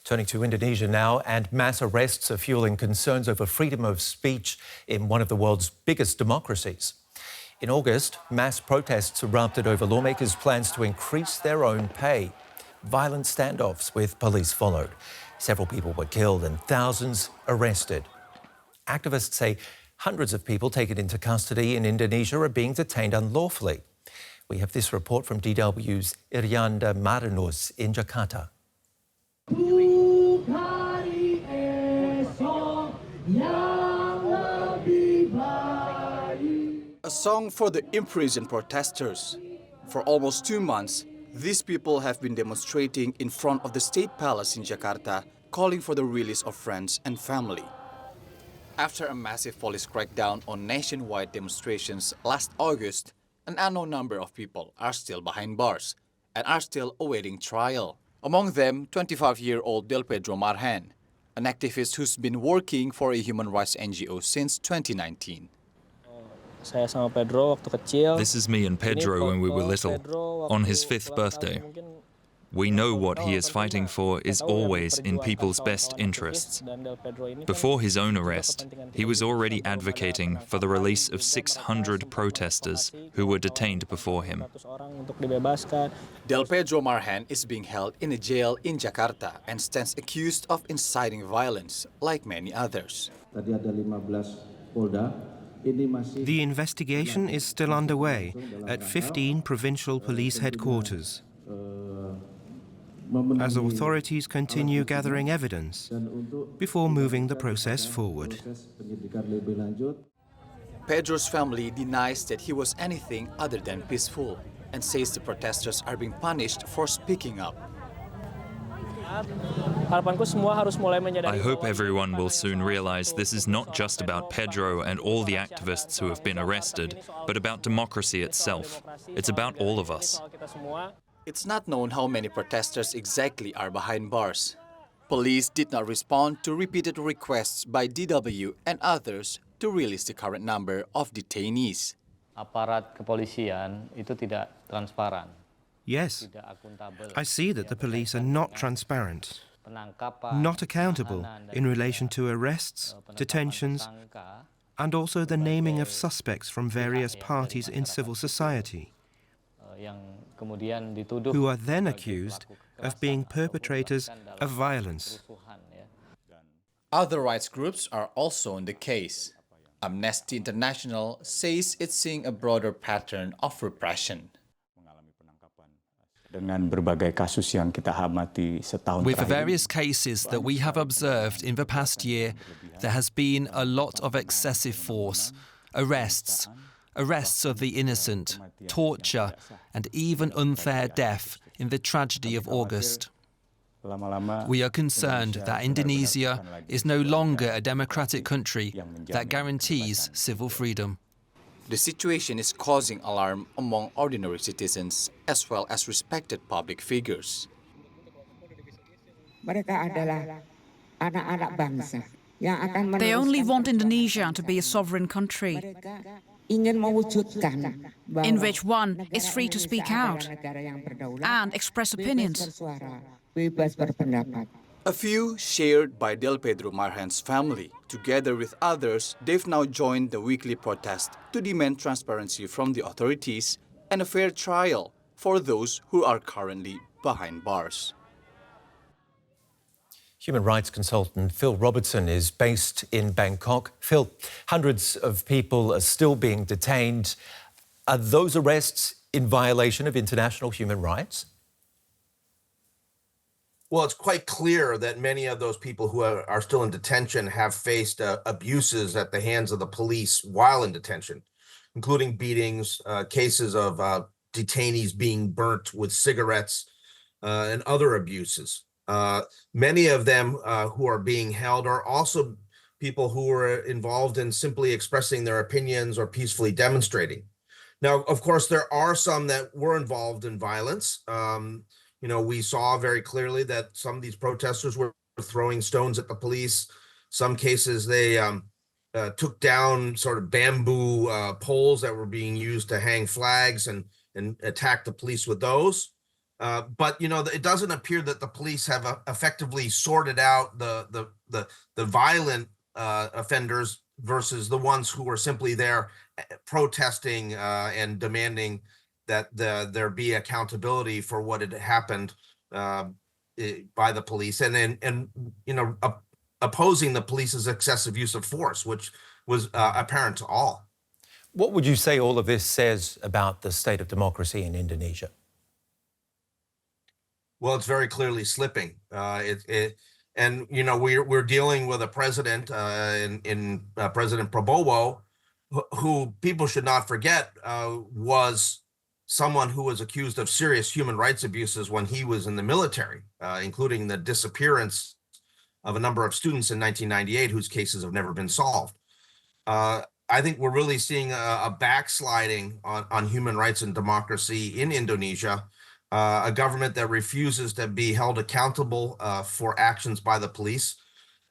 Turning to Indonesia now, and mass arrests are fueling concerns over freedom of speech in one of the world's biggest democracies. In August, mass protests erupted over lawmakers' plans to increase their own pay. Violent standoffs with police followed. Several people were killed and thousands arrested. Activists say hundreds of people taken into custody in Indonesia are being detained unlawfully. We have this report from DW's Iryanda Marinus in Jakarta. A song for the imprisoned protesters. For almost 2 months, these people have been demonstrating in front of the State Palace in Jakarta, calling for the release of friends and family. After a massive police crackdown on nationwide demonstrations last August, an unknown number of people are still behind bars and are still awaiting trial. Among them, 25-year-old Del Pedro Marhan, an activist who's been working for a human rights NGO since 2019. This is me and Pedro when we were little, on his 5th birthday. We know what he is fighting for is always in people's best interests. Before his own arrest, he was already advocating for the release of 600 protesters who were detained before him. Del Pedro Marhan is being held in a jail in Jakarta and stands accused of inciting violence, like many others. The investigation is still underway at 15 provincial police headquarters, as authorities continue gathering evidence before moving the process forward. Pedro's family denies that he was anything other than peaceful and says the protesters are being punished for speaking up. I hope everyone will soon realize this is not just about Pedro and all the activists who have been arrested, but about democracy itself. It's about all of us. It's not known how many protesters exactly are behind bars. Police did not respond to repeated requests by DW and others to release the current number of detainees. Aparat kepolisian itu tidak transparan. Yes, I see that the police are not transparent, not accountable in relation to arrests, detentions, and also the naming of suspects from various parties in civil society, who are then accused of being perpetrators of violence. Other rights groups are also in the case. Amnesty International says it's seeing a broader pattern of repression. With the various cases that we have observed in the past year, there has been a lot of excessive force, arrests of the innocent, torture, and even unfair death in the tragedy of August. We are concerned that Indonesia is no longer a democratic country that guarantees civil freedom. The situation is causing alarm among ordinary citizens as well as respected public figures. They only want Indonesia to be a sovereign country, in which one is free to speak out and express opinions. A view shared by Del Pedro Marhan's family. Together with others, they've now joined the weekly protest to demand transparency from the authorities and a fair trial for those who are currently behind bars. Human rights consultant Phil Robertson is based in Bangkok. Phil, hundreds of people are still being detained. Are those arrests in violation of international human rights? Well, it's quite clear that many of those people who are still in detention have faced abuses at the hands of the police while in detention, including beatings, cases of detainees being burnt with cigarettes, and other abuses. Many of them who are being held are also people who are involved in simply expressing their opinions or peacefully demonstrating. Now, of course, there are some that were involved in violence. We saw very clearly that some of these protesters were throwing stones at the police. Some cases they took down sort of bamboo poles that were being used to hang flags and attacked the police with those. But it doesn't appear that the police have effectively sorted out the violent offenders versus the ones who were simply there protesting and demanding that there be accountability for what had happened by the police, and opposing the police's excessive use of force, which was apparent to all. What would you say all of this says about the state of democracy in Indonesia? Well, it's very clearly slipping. And we're dealing with a president in President Prabowo, who people should not forget was someone who was accused of serious human rights abuses when he was in the military, including the disappearance of a number of students in 1998 whose cases have never been solved. I think we're really seeing a backsliding on human rights and democracy in Indonesia. A government that refuses to be held accountable for actions by the police.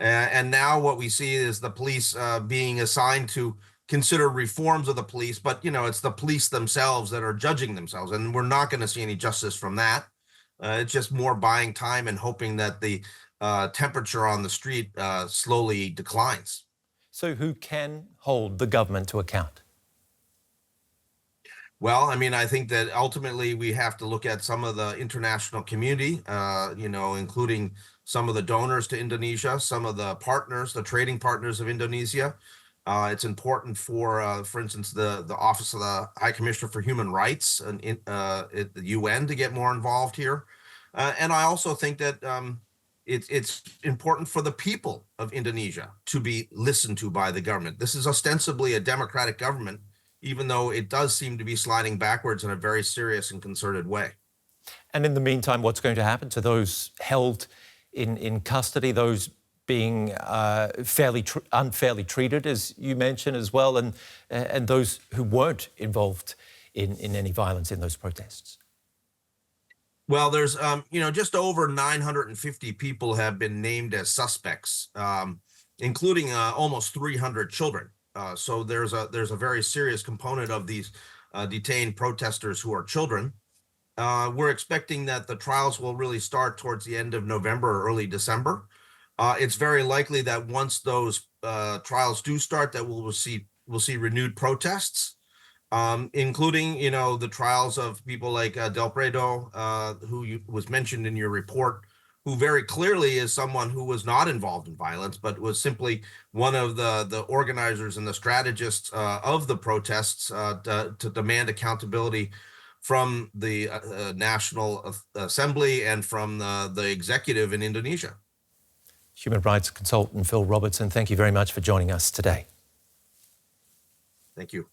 And now what we see is the police being assigned to consider reforms of the police, but it's the police themselves that are judging themselves, and we're not going to see any justice from that. It's just more buying time and hoping that the temperature on the street slowly declines. So who can hold the government to account? Well, I mean, I think that ultimately we have to look at some of the international community, including some of the donors to Indonesia, some of the partners, the trading partners of Indonesia. It's important for instance, the Office of the High Commissioner for Human Rights and at the UN to get more involved here. And I also think that it's important for the people of Indonesia to be listened to by the government. This is ostensibly a democratic government, even though it does seem to be sliding backwards in a very serious and concerted way. And in the meantime, what's going to happen to those held in custody, those being unfairly treated, as you mentioned as well, and those who weren't involved in any violence in those protests? Well, there's just over 950 people have been named as suspects, including almost 300 children. So there's a very serious component of these detained protesters who are children. We're expecting that the trials will really start towards the end of November or early December. It's very likely that once those trials do start, that we'll see renewed protests, including the trials of people like Del Prado, who was mentioned in your report, who very clearly is someone who was not involved in violence, but was simply one of the organizers and the strategists of the protests to demand accountability from the National Assembly and from the executive in Indonesia. Human rights consultant Phil Robertson, thank you very much for joining us today. Thank you.